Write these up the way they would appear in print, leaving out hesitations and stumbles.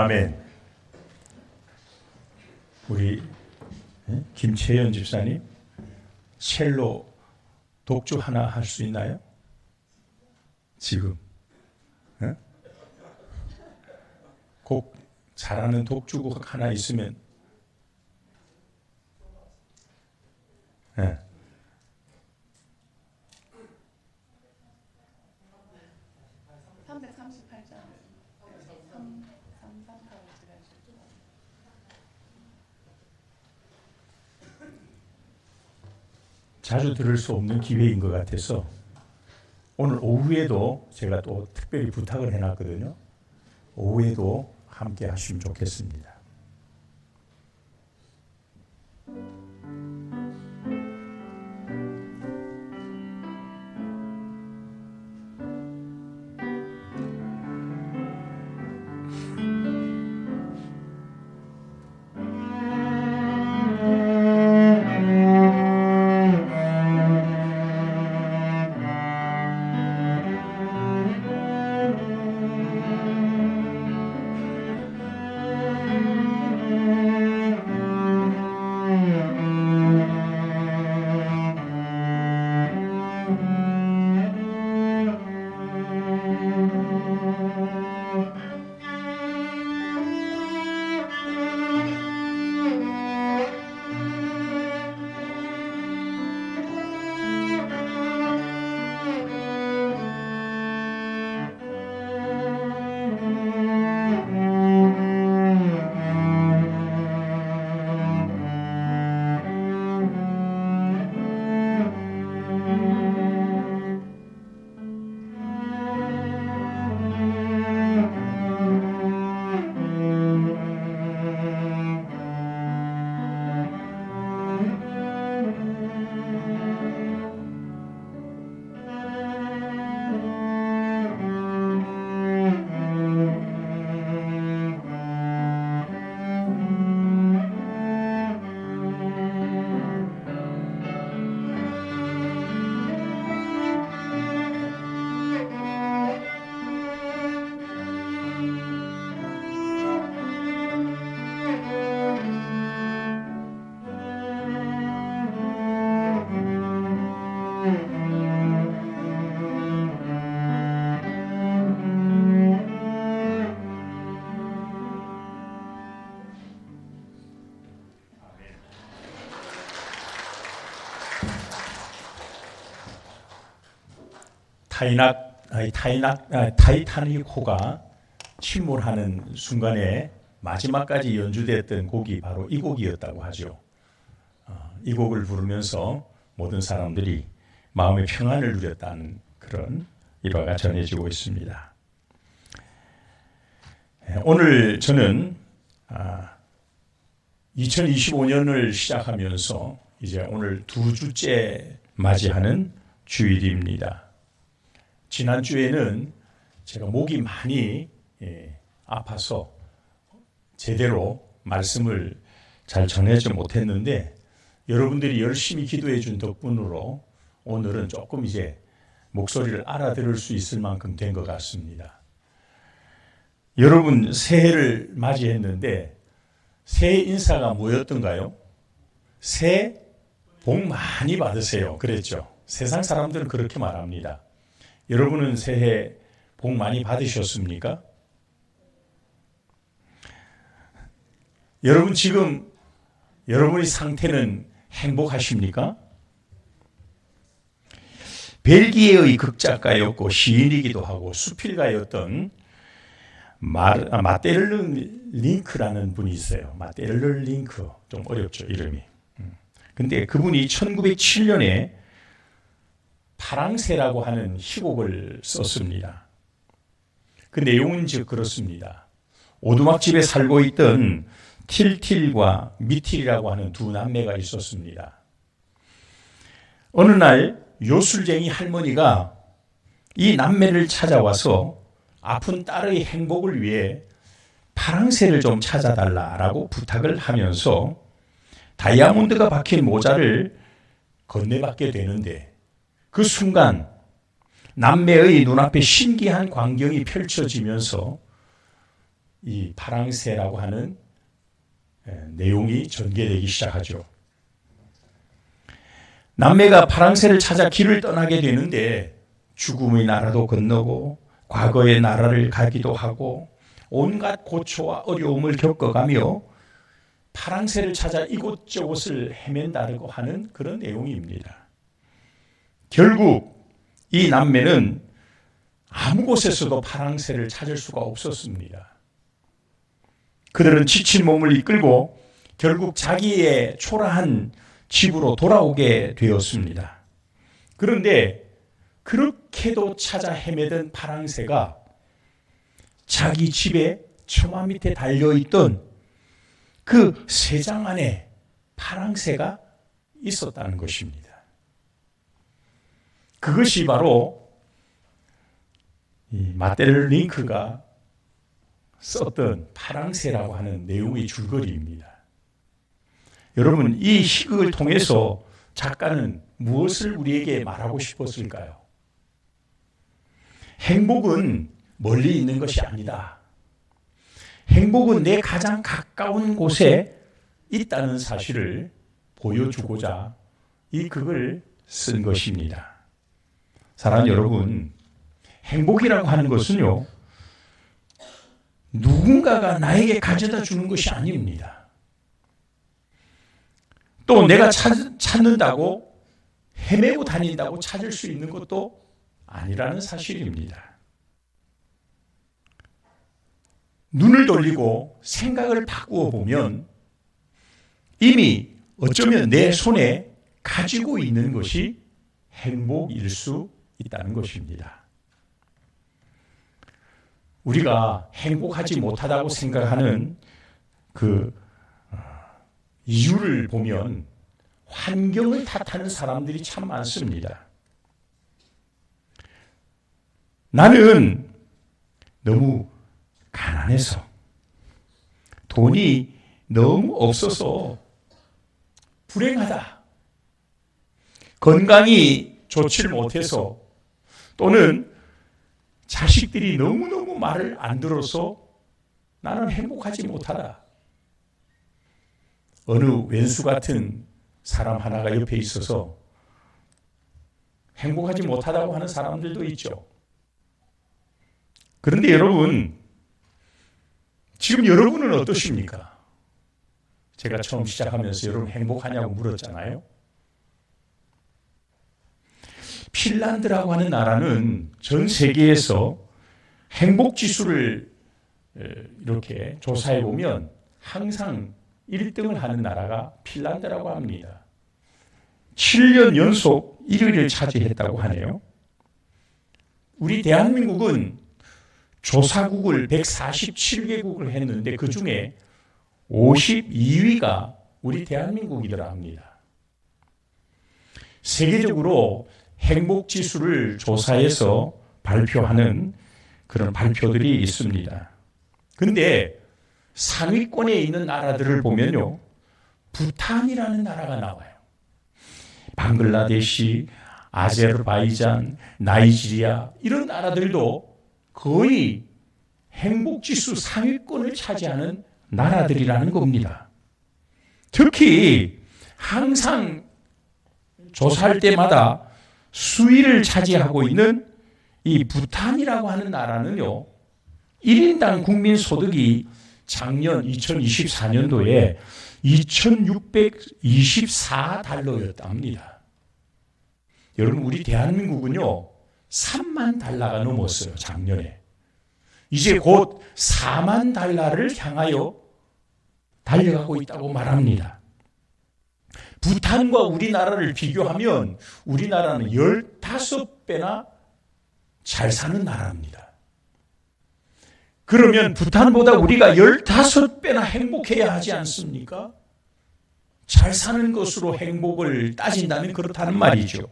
아멘. 우리 김채연 집사님 첼로 독주 하나 할 수 있나요? 지금 곡 잘하는 독주곡 하나 있으면 338장 자주 들을 수 없는 기회인 것 같아서 오늘 오후에도 제가 또 특별히 부탁을 해놨거든요. 오후에도 함께 하시면 좋겠습니다. 타이타닉호가 침몰하는 순간에 마지막까지 연주됐던 곡이 바로 이 곡이었다고 하죠. 이 곡을 부르면서 모든 사람들이 마음의 평안을 누렸다는 그런 일화가 전해지고 있습니다. 오늘 저는 2025년을 시작하면서 이제 오늘 두 주째 맞이하는 주일입니다. 지난주에는 제가 목이 많이 아파서 제대로 말씀을 잘 전하지 못했는데 여러분들이 열심히 기도해 준 덕분으로 오늘은 조금 이제 목소리를 알아들을 수 있을 만큼 된 것 같습니다. 여러분 새해를 맞이했는데 새해 인사가 뭐였던가요? 새해 복 많이 받으세요. 그랬죠. 세상 사람들은 그렇게 말합니다. 여러분은 새해 복 많이 받으셨습니까? 여러분 지금 여러분의 상태는 행복하십니까? 벨기에의 극작가였고 시인이기도 하고 수필가였던 마테르 링크라는 분이 있어요. 마테르 링크, 좀 어렵죠 이름이. 근데 그분이 1907년에 파랑새라고 하는 희곡을 썼습니다. 그 내용은 즉 그렇습니다. 오두막집에 살고 있던 틸틸과 미틸이라고 하는 두 남매가 있었습니다. 어느 날 요술쟁이 할머니가 이 남매를 찾아와서 아픈 딸의 행복을 위해 파랑새를 좀 찾아달라라고 부탁을 하면서 다이아몬드가 박힌 모자를 건네받게 되는데 그 순간 남매의 눈앞에 신기한 광경이 펼쳐지면서 이 파랑새라고 하는 내용이 전개되기 시작하죠. 남매가 파랑새를 찾아 길을 떠나게 되는데 죽음의 나라도 건너고 과거의 나라를 가기도 하고 온갖 고초와 어려움을 겪어가며 파랑새를 찾아 이곳저곳을 헤맨다고 하는 그런 내용입니다. 결국 이 남매는 아무 곳에서도 파랑새를 찾을 수가 없었습니다. 그들은 지친 몸을 이끌고 결국 자기의 초라한 집으로 돌아오게 되었습니다. 그런데 그렇게도 찾아 헤매던 파랑새가 자기 집에 처마 밑에 달려있던 그 새장 안에 파랑새가 있었다는 것입니다. 그것이 바로 이 마텔 링크가 썼던 파랑새라고 하는 내용의 줄거리입니다. 여러분, 이 희극을 통해서 작가는 무엇을 우리에게 말하고 싶었을까요? 행복은 멀리 있는 것이 아니다. 행복은 내 가장 가까운 곳에 있다는 사실을 보여주고자 이 극을 쓴 것입니다. 사랑하는 여러분, 행복이라고 하는 것은요, 누군가가 나에게 가져다 주는 것이 아닙니다. 또 내가 찾는다고 헤매고 다닌다고 찾을 수 있는 것도 아니라는 사실입니다. 눈을 돌리고 생각을 바꾸어 보면 이미 어쩌면 내 손에 가지고 있는 것이 행복일 수 있다는 것입니다. 우리가 행복하지 못하다고 생각하는 그 이유를 보면 환경을 탓하는 사람들이 참 많습니다. 나는 너무 가난해서, 돈이 너무 없어서 불행하다. 건강이 좋지 못해서, 또는 자식들이 너무너무 말을 안 들어서 나는 행복하지 못하다. 어느 왼수 같은 사람 하나가 옆에 있어서 행복하지 못하다고 하는 사람들도 있죠. 그런데 여러분, 지금 여러분은 어떠십니까? 제가 처음 시작하면서 여러분 행복하냐고 물었잖아요. 핀란드라고 하는 나라는 전 세계에서 행복 지수를 이렇게 조사해 보면 항상 1등을 하는 나라가 핀란드라고 합니다. 7년 연속 1위를 차지했다고 하네요. 우리 대한민국은 조사국을 147개국을 했는데 그 중에 52위가 우리 대한민국이더라 합니다. 세계적으로 행복지수를 조사해서 발표하는 그런 발표들이 있습니다. 그런데 상위권에 있는 나라들을 보면요, 부탄이라는 나라가 나와요. 방글라데시, 아제르바이잔, 나이지리아 이런 나라들도 거의 행복지수 상위권을 차지하는 나라들이라는 겁니다. 특히 항상 조사할 때마다 수위를 차지하고 있는 이 부탄이라고 하는 나라는요, 1인당 국민 소득이 작년 2024년도에 2,624달러였다 합니다. 여러분, 우리 대한민국은요 3만 달러가 넘었어요. 작년에. 이제 곧 4만 달러를 향하여 달려가고 있다고 말합니다. 부탄과 우리나라를 비교하면 우리나라는 15배나 잘 사는 나라입니다. 그러면 부탄보다 우리가 15배나 행복해야 하지 않습니까? 잘 사는 것으로 행복을 따진다면 그렇다는 말이죠.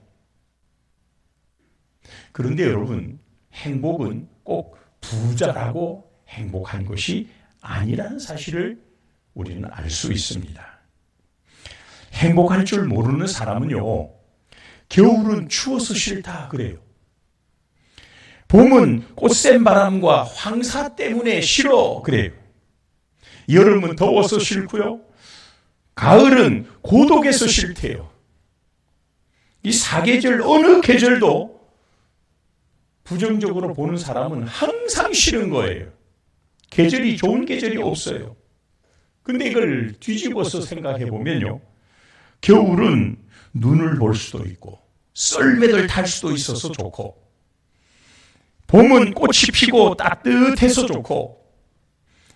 그런데 여러분, 행복은 꼭 부자라고 행복한 것이 아니라는 사실을 우리는 알 수 있습니다. 행복할 줄 모르는 사람은요, 겨울은 추워서 싫다 그래요. 봄은 꽃샘 바람과 황사 때문에 싫어 그래요. 여름은 더워서 싫고요. 가을은 고독해서 싫대요. 이 사계절 어느 계절도 부정적으로 보는 사람은 항상 싫은 거예요. 계절이 좋은 계절이 없어요. 근데 이걸 뒤집어서 생각해 보면요. 겨울은 눈을 볼 수도 있고 썰매를 탈 수도 있어서 좋고, 봄은 꽃이 피고 따뜻해서 좋고,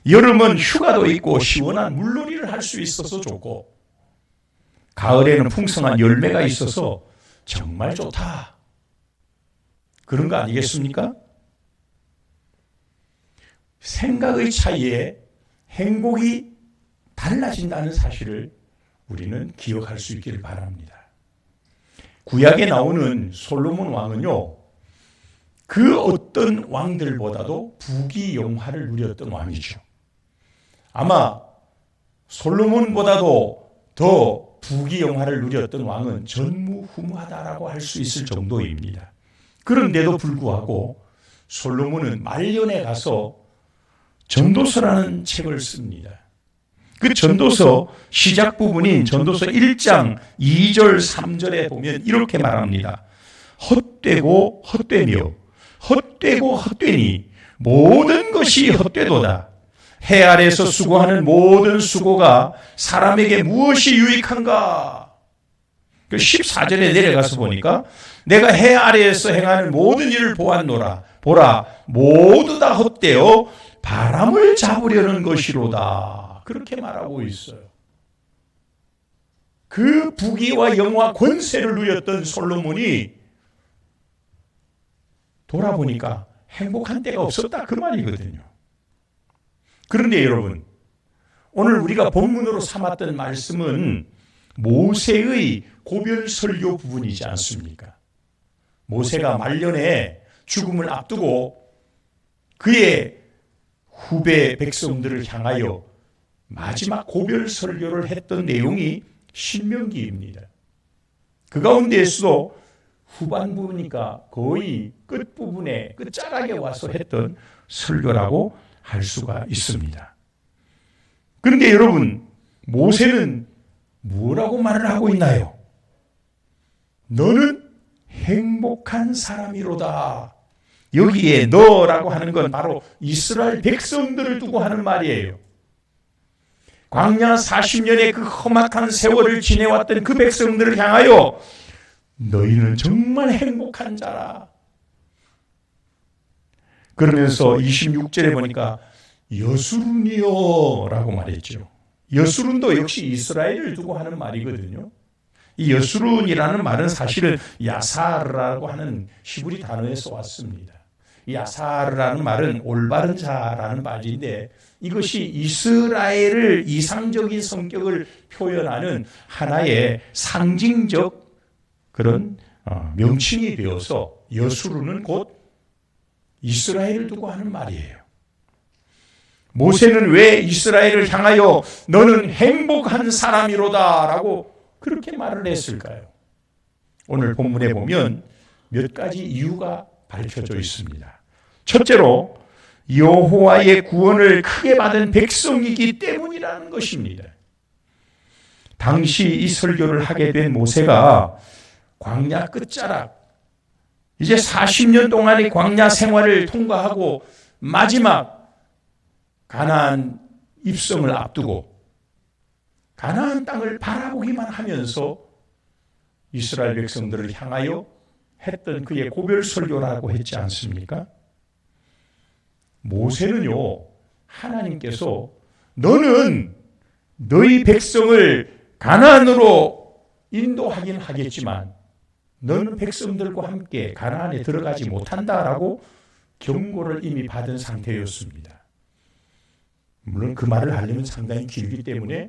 여름은 휴가도 있고 시원한 물놀이를 할 수 있어서 좋고, 가을에는 풍성한 열매가 있어서 정말 좋다. 그런 거 아니겠습니까? 생각의 차이에 행복이 달라진다는 사실을 우리는 기억할 수 있기를 바랍니다. 구약에 나오는 솔로몬 왕은요, 그 어떤 왕들보다도 부귀영화를 누렸던 왕이죠. 아마 솔로몬보다도 더 부귀영화를 누렸던 왕은 전무후무하다라고 할 수 있을 정도입니다. 그런데도 불구하고 솔로몬은 말년에 가서 전도서라는 책을 씁니다. 그 전도서 시작 부분인 전도서 1장 2절 3절에 보면 이렇게 말합니다. 헛되고 헛되며 헛되고 헛되니 모든 것이 헛되도다. 해 아래에서 수고하는 모든 수고가 사람에게 무엇이 유익한가? 14절에 내려가서 보니까 내가 해 아래에서 행하는 모든 일을 보았노라. 보라, 모두 다 헛되어 바람을 잡으려는 것이로다. 그렇게 말하고 있어요. 그 부귀와 영화 권세를 누렸던 솔로몬이 돌아보니까 행복한 때가 없었다, 그 말이거든요. 그런데 여러분, 오늘 우리가 본문으로 삼았던 말씀은 모세의 고별 설교 부분이지 않습니까? 모세가 말년에 죽음을 앞두고 그의 후배 백성들을 향하여 마지막 고별 설교를 했던 내용이 신명기입니다. 그 가운데에서도 후반부니까 거의 끝부분에 끝자락에 와서 했던 설교라고 할 수가 있습니다. 그런데 여러분, 모세는 뭐라고 말을 하고 있나요? 너는 행복한 사람이로다. 여기에 너라고 하는 건 바로 이스라엘 백성들을 두고 하는 말이에요. 광야 40년의 그 험악한 세월을 지내왔던 그 백성들을 향하여 너희는 정말 행복한 자라. 그러면서 26절에 보니까 여수룬이여 라고 말했죠. 여수룬도 역시 이스라엘을 두고 하는 말이거든요. 이 여수룬이라는 말은 사실은 야사르라고 하는 히브리 단어에서 왔습니다. 야사르라는 말은 올바른 자라는 말인데, 이것이 이스라엘을 이상적인 성격을 표현하는 하나의 상징적 그런 명칭이 되어서 여수룬은 곧 이스라엘을 두고 하는 말이에요. 모세는 왜 이스라엘을 향하여 너는 행복한 사람이로다 라고 그렇게 말을 했을까요? 오늘 본문에 보면 몇 가지 이유가 밝혀져 있습니다. 첫째로 여호와의 구원을 크게 받은 백성이기 때문이라는 것입니다. 당시 이 설교를 하게 된 모세가 광야 끝자락, 이제 40년 동안의 광야 생활을 통과하고 마지막 가나안 입성을 앞두고 가나안 땅을 바라보기만 하면서 이스라엘 백성들을 향하여 했던 그의 고별 설교라고 했지 않습니까? 모세는요, 하나님께서 너는 너희 백성을 가나안으로 인도하긴 하겠지만 너는 백성들과 함께 가나안에 들어가지 못한다라고 경고를 이미 받은 상태였습니다. 물론 그 말을 하려면 상당히 길기 때문에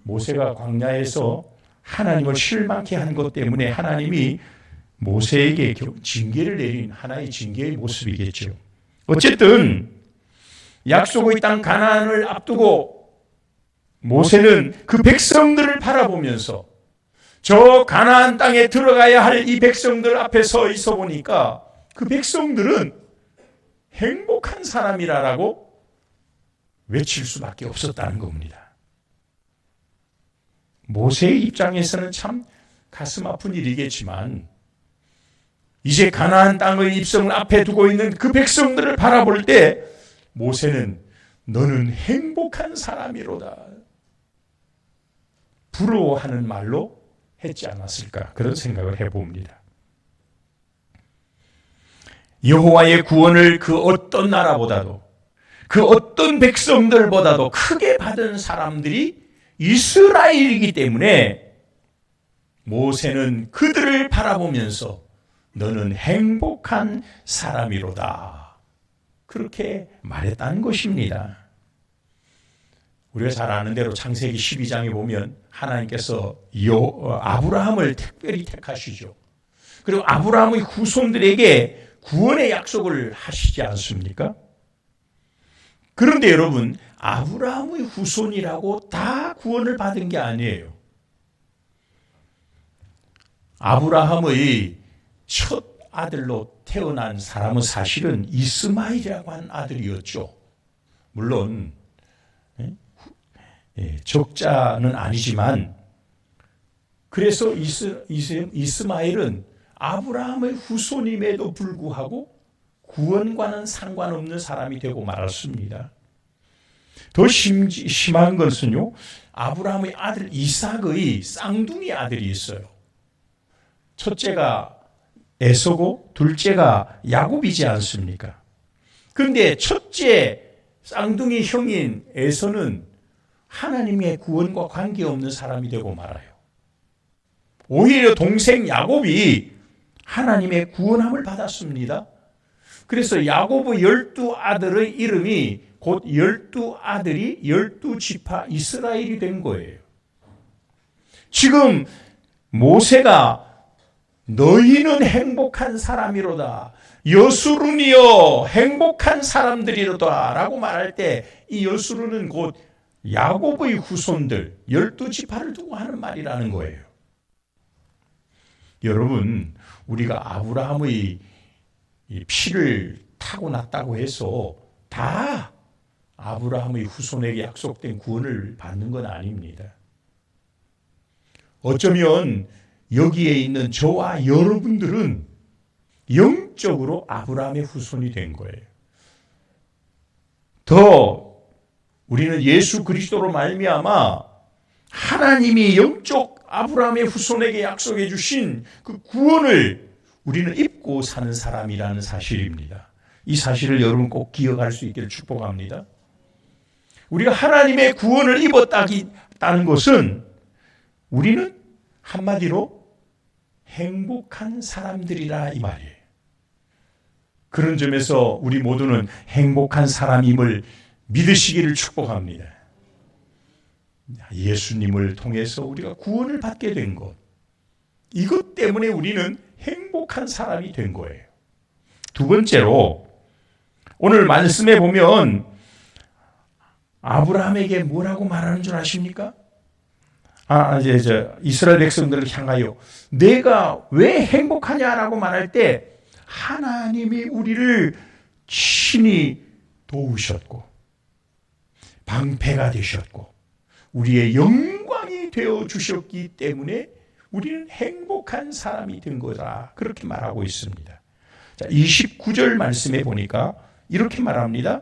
모세가 광야에서 하나님을 실망케 한 것 때문에 하나님이 모세에게 징계를 내린 하나의 징계의 모습이겠죠. 어쨌든 약속의 땅 가나안을 앞두고 모세는 그 백성들을 바라보면서 저 가나안 땅에 들어가야 할 이 백성들 앞에 서 있어 보니까 그 백성들은 행복한 사람이라고 외칠 수밖에 없었다는 겁니다. 모세의 입장에서는 참 가슴 아픈 일이겠지만 이제 가나안 땅의 입성을 앞에 두고 있는 그 백성들을 바라볼 때 모세는 너는 행복한 사람이로다. 부러워하는 말로 했지 않았을까 그런 생각을 해봅니다. 여호와의 구원을 그 어떤 나라보다도 그 어떤 백성들보다도 크게 받은 사람들이 이스라엘이기 때문에 모세는 그들을 바라보면서 너는 행복한 사람이로다. 그렇게 말했다는 것입니다. 우리가 잘 아는 대로 창세기 12장에 보면 하나님께서 아브라함을 특별히 택하시죠. 그리고 아브라함의 후손들에게 구원의 약속을 하시지 않습니까? 그런데 여러분, 아브라함의 후손이라고 다 구원을 받은 게 아니에요. 아브라함의 첫 아들로 태어난 사람은 사실은 이스마엘이라고 하는 아들이었죠. 물론 적자는 아니지만 그래서 이스마엘은 아브라함의 후손임에도 불구하고 구원과는 상관없는 사람이 되고 말았습니다. 더 심한 것은요, 아브라함의 아들 이삭의 쌍둥이 아들이 있어요. 첫째가 에서고 둘째가 야곱이지 않습니까? 그런데 첫째 쌍둥이 형인 에서는 하나님의 구원과 관계없는 사람이 되고 말아요. 오히려 동생 야곱이 하나님의 구원함을 받았습니다. 그래서 야곱의 12아들의 이름이 곧 12아들이 12지파 이스라엘이 된 거예요. 지금 모세가 너희는 행복한 사람이로다. 여수룬이여 행복한 사람들이로다 라고 말할 때 이 여수룬은 곧 야곱의 후손들 12지파를 두고 하는 말이라는 거예요. 여러분, 우리가 아브라함의 피를 타고났다고 해서 다 아브라함의 후손에게 약속된 구원을 받는 건 아닙니다. 어쩌면 여기에 있는 저와 여러분들은 영적으로 아브라함의 후손이 된 거예요. 더 우리는 예수 그리스도로 말미암아 하나님이 영적 아브라함의 후손에게 약속해 주신 그 구원을 우리는 입고 사는 사람이라는 사실입니다. 이 사실을 여러분 꼭 기억할 수 있기를 축복합니다. 우리가 하나님의 구원을 입었다는 것은 우리는 한마디로 행복한 사람들이라 이 말이에요. 그런 점에서 우리 모두는 행복한 사람임을 믿으시기를 축복합니다. 예수님을 통해서 우리가 구원을 받게 된 것, 이것 때문에 우리는 행복한 사람이 된 거예요. 두 번째로 오늘 말씀에 보면 아브라함에게 뭐라고 말하는 줄 아십니까? 이스라엘 백성들을 향하여 내가 왜 행복하냐라고 말할 때 하나님이 우리를 친히 도우셨고 방패가 되셨고 우리의 영광이 되어 주셨기 때문에 우리는 행복한 사람이 된 거다. 그렇게 말하고 있습니다. 자, 29절 말씀에 보니까 이렇게 말합니다.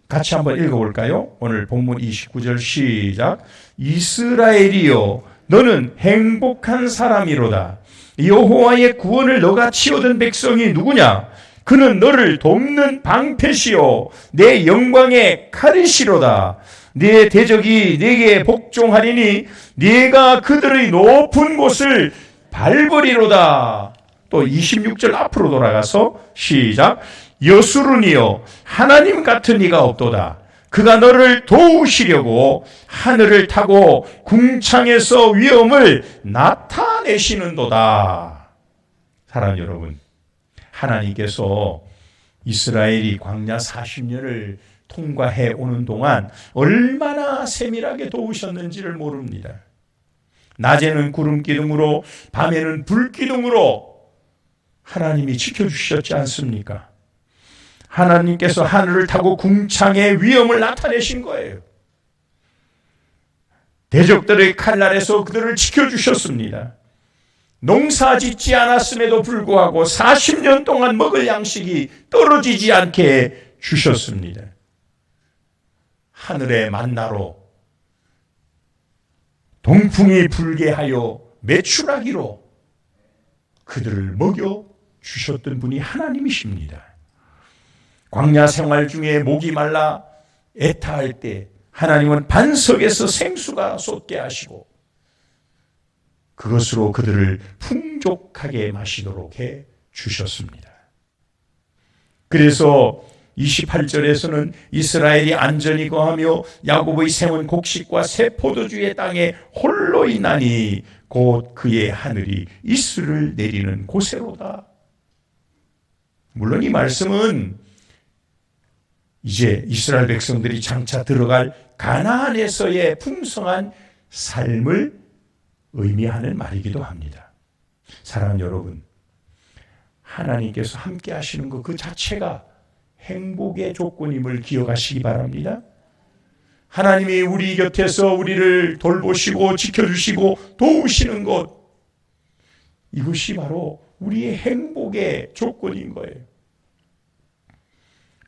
같이 한번 읽어볼까요? 오늘 본문 29절 시작. 이스라엘이여 너는 행복한 사람이로다. 여호와의 구원을 너같이 얻은 백성이 누구냐? 그는 너를 돕는 방패시요 내 영광의 칼이시로다. 네 대적이 네게 복종하리니 네가 그들의 높은 곳을 밟으리로다. 또 26절 앞으로 돌아가서 시작. 여수룬이여 하나님 같은 이가 없도다. 그가 너를 도우시려고 하늘을 타고 궁창에서 위엄을 나타내시는도다. 사랑하는 여러분, 하나님께서 이스라엘이 광야 40년을 통과해 오는 동안 얼마나 세밀하게 도우셨는지를 모릅니다. 낮에는 구름 기둥으로 밤에는 불 기둥으로 하나님이 지켜주셨지 않습니까? 하나님께서 하늘을 타고 궁창의 위엄을 나타내신 거예요. 대적들의 칼날에서 그들을 지켜주셨습니다. 농사 짓지 않았음에도 불구하고 40년 동안 먹을 양식이 떨어지지 않게 주셨습니다. 하늘의 만나로 동풍이 불게 하여 메추라기로 그들을 먹여 주셨던 분이 하나님이십니다. 광야 생활 중에 목이 말라 애타할 때 하나님은 반석에서 생수가 솟게 하시고 그것으로 그들을 풍족하게 마시도록 해 주셨습니다. 그래서 28절에서는 이스라엘이 안전히 거하며 야곱의 샘은 곡식과 새 포도주의 땅에 홀로 있나니 곧 그의 하늘이 이슬을 내리는 곳에로다. 물론 이 말씀은 이제 이스라엘 백성들이 장차 들어갈 가나안에서의 풍성한 삶을 의미하는 말이기도 합니다. 사랑하는 여러분, 하나님께서 함께 하시는 것 그 자체가 행복의 조건임을 기억하시기 바랍니다. 하나님이 우리 곁에서 우리를 돌보시고 지켜주시고 도우시는 것, 이것이 바로 우리의 행복의 조건인 거예요.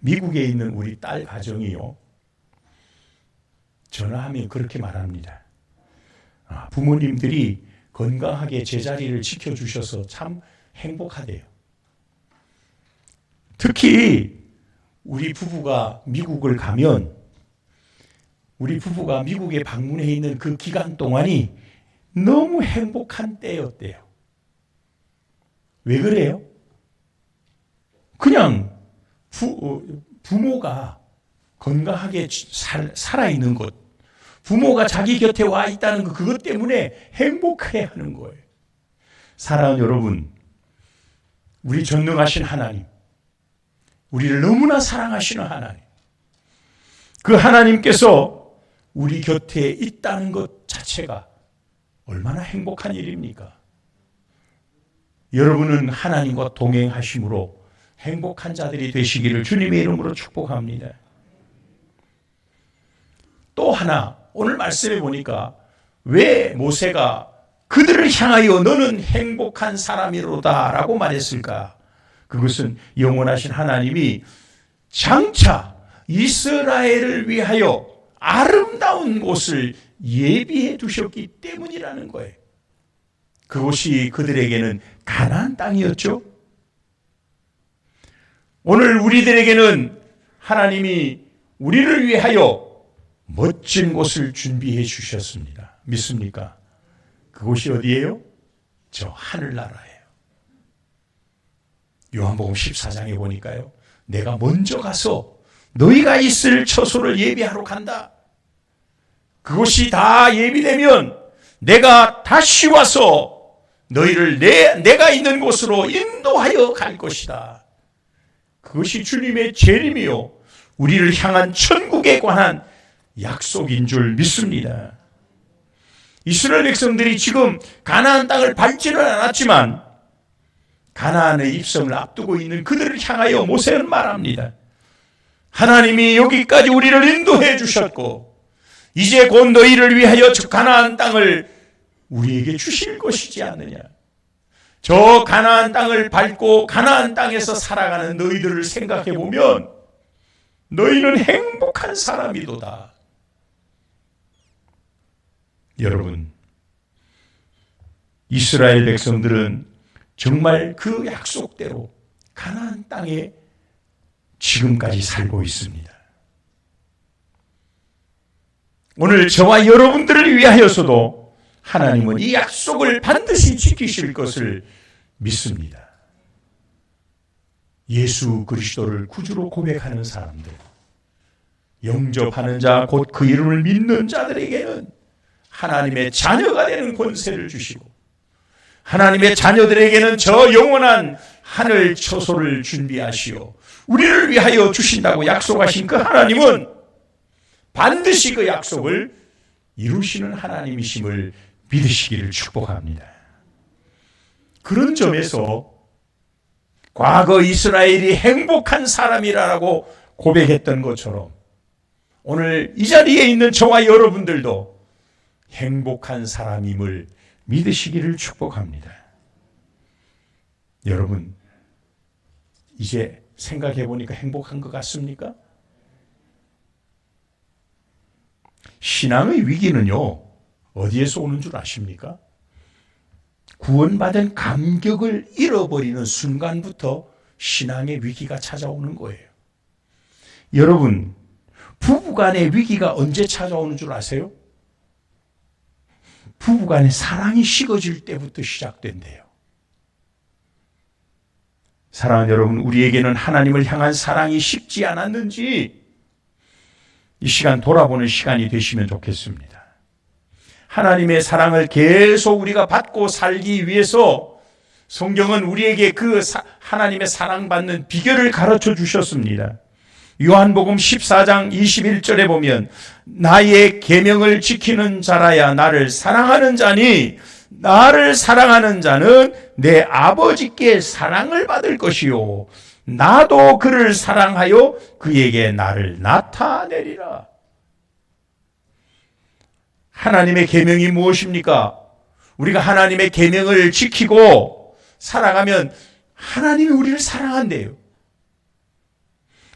미국에 있는 우리 딸 가정이요, 전화하면 그렇게 말합니다. 부모님들이 건강하게 제자리를 지켜주셔서 참 행복하대요. 특히 우리 부부가 미국을 가면, 우리 부부가 미국에 방문해 있는 그 기간 동안이 너무 행복한 때였대요. 왜 그래요? 그냥 부모가 건강하게 살아있는 것, 부모가 자기 곁에 와 있다는 것, 그것 때문에 행복해 하는 거예요. 사랑하는 여러분, 우리 전능하신 하나님, 우리를 너무나 사랑하시는 하나님, 그 하나님께서 우리 곁에 있다는 것 자체가 얼마나 행복한 일입니까? 여러분은 하나님과 동행하심으로 행복한 자들이 되시기를 주님의 이름으로 축복합니다. 또 하나, 오늘 말씀해 보니까 왜 모세가 그들을 향하여 너는 행복한 사람이로다 라고 말했을까? 그것은 영원하신 하나님이 장차 이스라엘을 위하여 아름다운 곳을 예비해 두셨기 때문이라는 거예요. 그곳이 그들에게는 가나안 땅이었죠. 오늘 우리들에게는 하나님이 우리를 위하여 멋진 곳을 준비해 주셨습니다. 믿습니까? 그곳이 어디예요? 저 하늘나라예요. 요한복음 14장에 보니까요, 내가 먼저 가서 너희가 있을 처소를 예비하러 간다. 그곳이 다 예비되면 내가 다시 와서 너희를 내가 있는 곳으로 인도하여 갈 것이다. 그것이 주님의 재림이요, 우리를 향한 천국에 관한 약속인 줄 믿습니다. 이스라엘 백성들이 지금 가나안 땅을 밟지는 않았지만 가나안의 입성을 앞두고 있는 그들을 향하여 모세는 말합니다. 하나님이 여기까지 우리를 인도해 주셨고 이제 곧 너희를 위하여 저 가나안 땅을 우리에게 주실 것이지 않느냐. 저 가나안 땅을 밟고 가나안 땅에서 살아가는 너희들을 생각해 보면 너희는 행복한 사람이도다. 여러분, 이스라엘 백성들은 정말 그 약속대로 가나안 땅에 지금까지 살고 있습니다. 오늘 저와 여러분들을 위하여서도 하나님은 이 약속을 반드시 지키실 것을 믿습니다. 예수 그리스도를 구주로 고백하는 사람들, 영접하는 자, 곧 그 이름을 믿는 자들에게는 하나님의 자녀가 되는 권세를 주시고 하나님의 자녀들에게는 저 영원한 하늘 처소를 준비하시어 우리를 위하여 주신다고 약속하신 그 하나님은 반드시 그 약속을 이루시는 하나님이심을 믿으시기를 축복합니다. 그런 점에서 과거 이스라엘이 행복한 사람이라고 고백했던 것처럼 오늘 이 자리에 있는 저와 여러분들도 행복한 사람임을 믿으시기를 축복합니다. 여러분, 이제 생각해 보니까 행복한 것 같습니까? 신앙의 위기는요, 어디에서 오는 줄 아십니까? 구원받은 감격을 잃어버리는 순간부터 신앙의 위기가 찾아오는 거예요. 여러분, 부부간의 위기가 언제 찾아오는 줄 아세요? 부부간의 사랑이 식어질 때부터 시작된대요. 사랑하는 여러분, 우리에게는 하나님을 향한 사랑이 식지 않았는지 이 시간 돌아보는 시간이 되시면 좋겠습니다. 하나님의 사랑을 계속 우리가 받고 살기 위해서 성경은 우리에게 그 하나님의 사랑받는 비결을 가르쳐 주셨습니다. 요한복음 14장 21절에 보면 나의 계명을 지키는 자라야 나를 사랑하는 자니 나를 사랑하는 자는 내 아버지께 사랑을 받을 것이요 나도 그를 사랑하여 그에게 나를 나타내리라. 하나님의 계명이 무엇입니까? 우리가 하나님의 계명을 지키고 살아가면 하나님이 우리를 사랑한대요.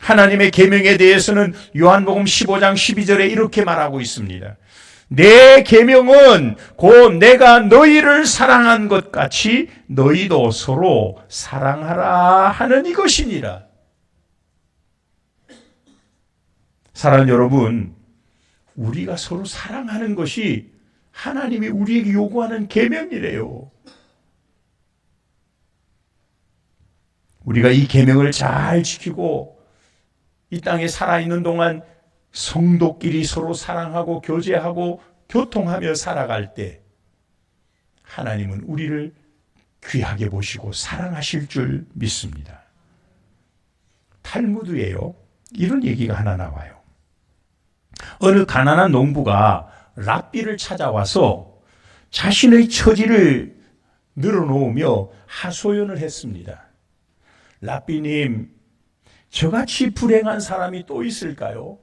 하나님의 계명에 대해서는 요한복음 15장 12절에 이렇게 말하고 있습니다. 내 계명은 곧 내가 너희를 사랑한 것 같이 너희도 서로 사랑하라 하는 이것이니라. 사랑하는 여러분, 우리가 서로 사랑하는 것이 하나님이 우리에게 요구하는 계명이래요. 우리가 이 계명을 잘 지키고 이 땅에 살아있는 동안 성도끼리 서로 사랑하고 교제하고 교통하며 살아갈 때 하나님은 우리를 귀하게 보시고 사랑하실 줄 믿습니다. 탈무드에요, 이런 얘기가 하나 나와요. 어느 가난한 농부가 랍비를 찾아와서 자신의 처지를 늘어놓으며 하소연을 했습니다. 랍비님, 저같이 불행한 사람이 또 있을까요?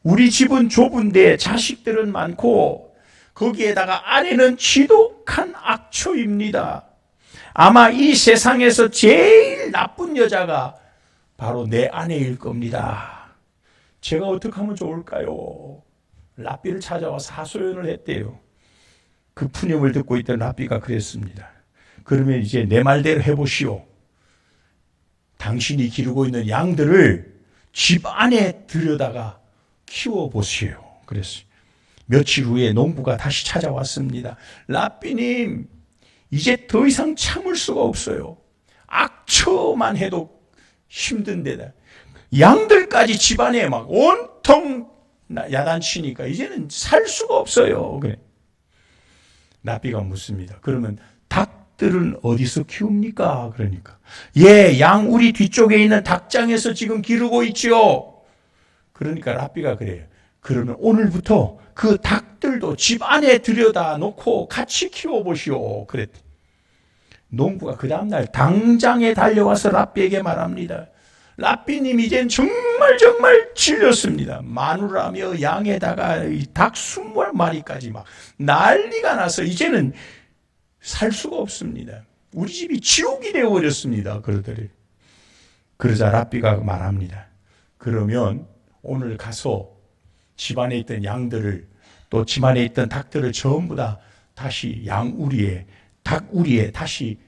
우리 집은 좁은데 자식들은 많고 거기에다가 아내는 지독한 악초입니다. 아마 이 세상에서 제일 나쁜 여자가 바로 내 아내일 겁니다. 제가 어떻게 하면 좋을까요? 랍비를 찾아와서 하소연을 했대요. 그 푸념을 듣고 있던 랍비가 그랬습니다. 그러면 이제 내 말대로 해보시오. 당신이 기르고 있는 양들을 집 안에 들여다가 키워보시오. 그랬어요. 며칠 후에 농부가 다시 찾아왔습니다. 랍비님, 이제 더 이상 참을 수가 없어요. 악처만 해도 힘든데다 양들까지 집안에 막 온통 야단치니까 이제는 살 수가 없어요. 그래. 랍비가 묻습니다. 그러면 닭들은 어디서 키웁니까? 그러니까 양 우리 뒤쪽에 있는 닭장에서 지금 기르고 있지요. 그러니까 랍비가 그래요. 그러면 오늘부터 그 닭들도 집 안에 들여다 놓고 같이 키워보시오. 그랬더니 농부가 그 다음날 당장에 달려와서 랍비에게 말합니다. 랍비님, 이젠 정말 질렸습니다. 마누라며 양에다가 닭 20마리까지 막 난리가 나서 이제는 살 수가 없습니다. 우리 집이 지옥이 되어버렸습니다. 그러더래요. 그러자 랍비가 말합니다. 그러면 오늘 가서 집안에 있던 양들을 또 집안에 있던 닭들을 전부 다 다시 양우리에 닭우리에 다시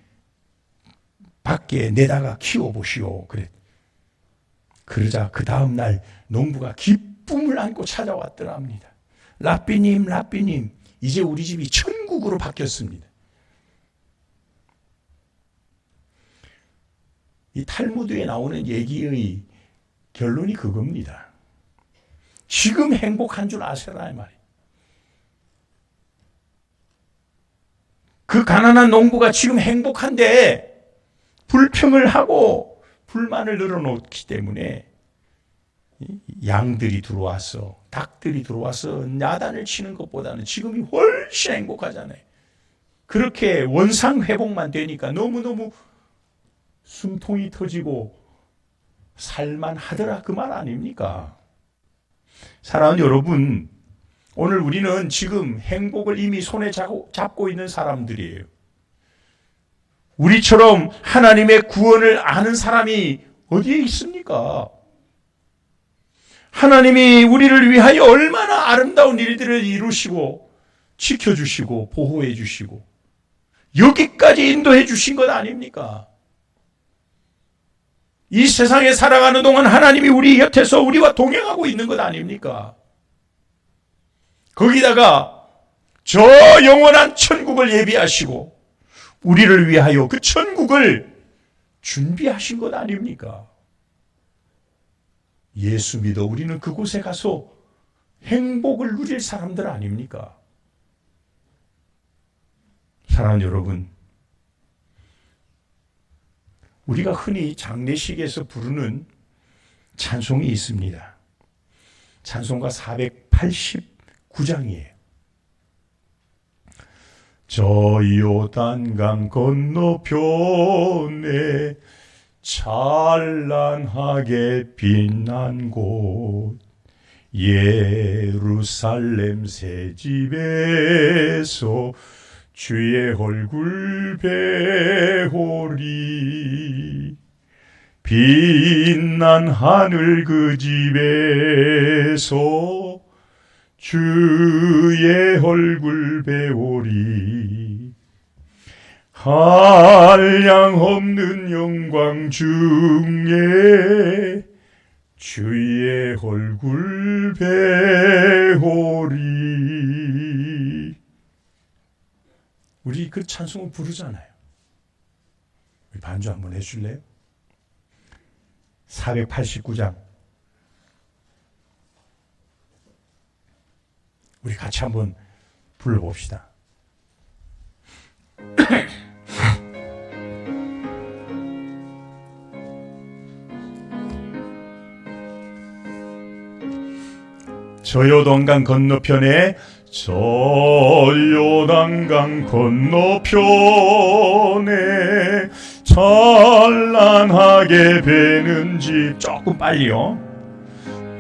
밖에 내다가 키워보시오. 그래. 그러자 그 다음날 농부가 기쁨을 안고 찾아왔더랍니다. 랍비님, 이제 우리 집이 천국으로 바뀌었습니다. 이 탈무드에 나오는 얘기의 결론이 그겁니다. 지금 행복한 줄 아세라 이 말이에요. 그 가난한 농부가 지금 행복한데 불평을 하고 불만을 늘어놓기 때문에 양들이 들어와서 닭들이 들어와서 야단을 치는 것보다는 지금이 훨씬 행복하잖아요. 그렇게 원상 회복만 되니까 너무너무 숨통이 터지고 살만하더라 그 말 아닙니까? 사랑하는 여러분, 오늘 우리는 지금 행복을 이미 손에 잡고 있는 사람들이에요. 우리처럼 하나님의 구원을 아는 사람이 어디에 있습니까? 하나님이 우리를 위하여 얼마나 아름다운 일들을 이루시고 지켜주시고 보호해 주시고 여기까지 인도해 주신 것 아닙니까? 이 세상에 살아가는 동안 하나님이 우리 곁에서 우리와 동행하고 있는 것 아닙니까? 거기다가 저 영원한 천국을 예비하시고 우리를 위하여 그 천국을 준비하신 것 아닙니까? 예수 믿어 우리는 그곳에 가서 행복을 누릴 사람들 아닙니까? 사랑하는 여러분, 우리가 흔히 장례식에서 부르는 찬송이 있습니다. 찬송가 489장이에요. 저 요단강 건너편에 찬란하게 빛난 곳 예루살렘 새집에서 주의 얼굴 배우리 빛난 하늘 그 집에서 주의 얼굴 배우리 한량없는 영광 중에 주의 얼굴 배우리. 우리 그 찬송을 부르잖아요. 우리 반주 한번 해줄래요? 489장 우리 같이 한번 불러봅시다. 저 요단강 건너편에 저 요단강 건너편에 찬란하게 배는 집 조금 빨리요.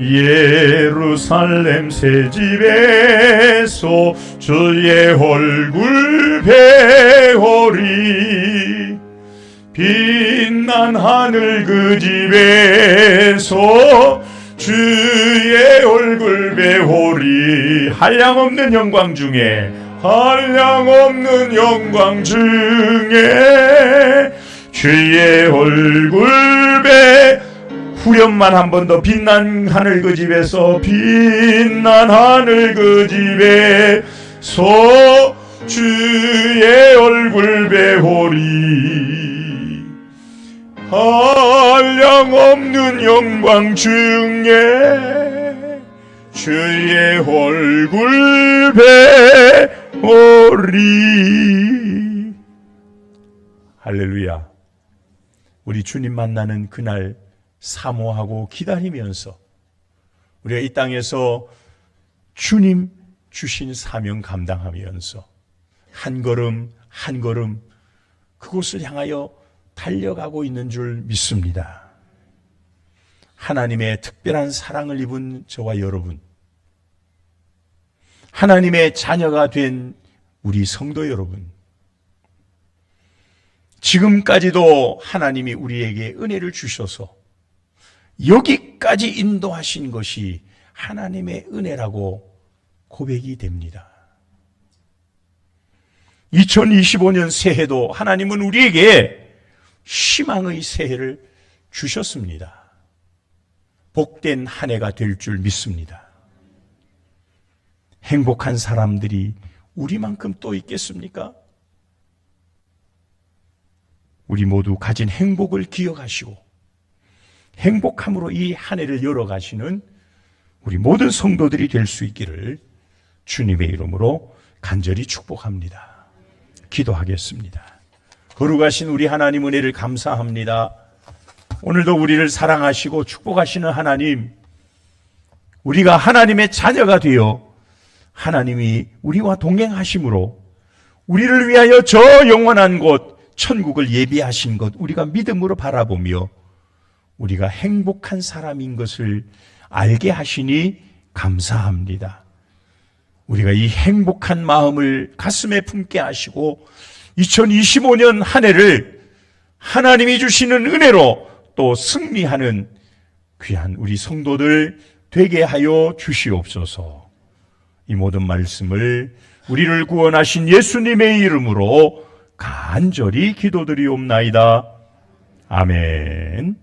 예루살렘 새집에서 주의 얼굴 배우리 빛난 하늘 그 집에서 주의 얼굴 배우리 한량없는 영광 중에 한량없는 영광 중에 주의 얼굴 후렴만 한 번 더 빛난 하늘 그 집에서 빛난 하늘 그 집에서 주의 얼굴 배우리 한량없는 영광 중에 주의 얼굴 배우리. 할렐루야. 우리 주님 만나는 그날 사모하고 기다리면서 우리가 이 땅에서 주님 주신 사명 감당하면서 한 걸음 한 걸음 그곳을 향하여 달려가고 있는 줄 믿습니다. 하나님의 특별한 사랑을 입은 저와 여러분, 하나님의 자녀가 된 우리 성도 여러분, 지금까지도 하나님이 우리에게 은혜를 주셔서 여기까지 인도하신 것이 하나님의 은혜라고 고백이 됩니다. 2025년 새해도 하나님은 우리에게 희망의 새해를 주셨습니다. 복된 한 해가 될 줄 믿습니다. 행복한 사람들이 우리만큼 또 있겠습니까? 우리 모두 가진 행복을 기억하시고 행복함으로 이 한 해를 열어가시는 우리 모든 성도들이 될 수 있기를 주님의 이름으로 간절히 축복합니다. 기도하겠습니다. 거룩하신 우리 하나님 은혜를 감사합니다. 오늘도 우리를 사랑하시고 축복하시는 하나님, 우리가 하나님의 자녀가 되어 하나님이 우리와 동행하심으로 우리를 위하여 저 영원한 곳 천국을 예비하신 것 우리가 믿음으로 바라보며 우리가 행복한 사람인 것을 알게 하시니 감사합니다. 우리가 이 행복한 마음을 가슴에 품게 하시고 2025년 한 해를 하나님이 주시는 은혜로 또 승리하는 귀한 우리 성도들 되게 하여 주시옵소서. 이 모든 말씀을 우리를 구원하신 예수님의 이름으로 간절히 기도드리옵나이다. 아멘.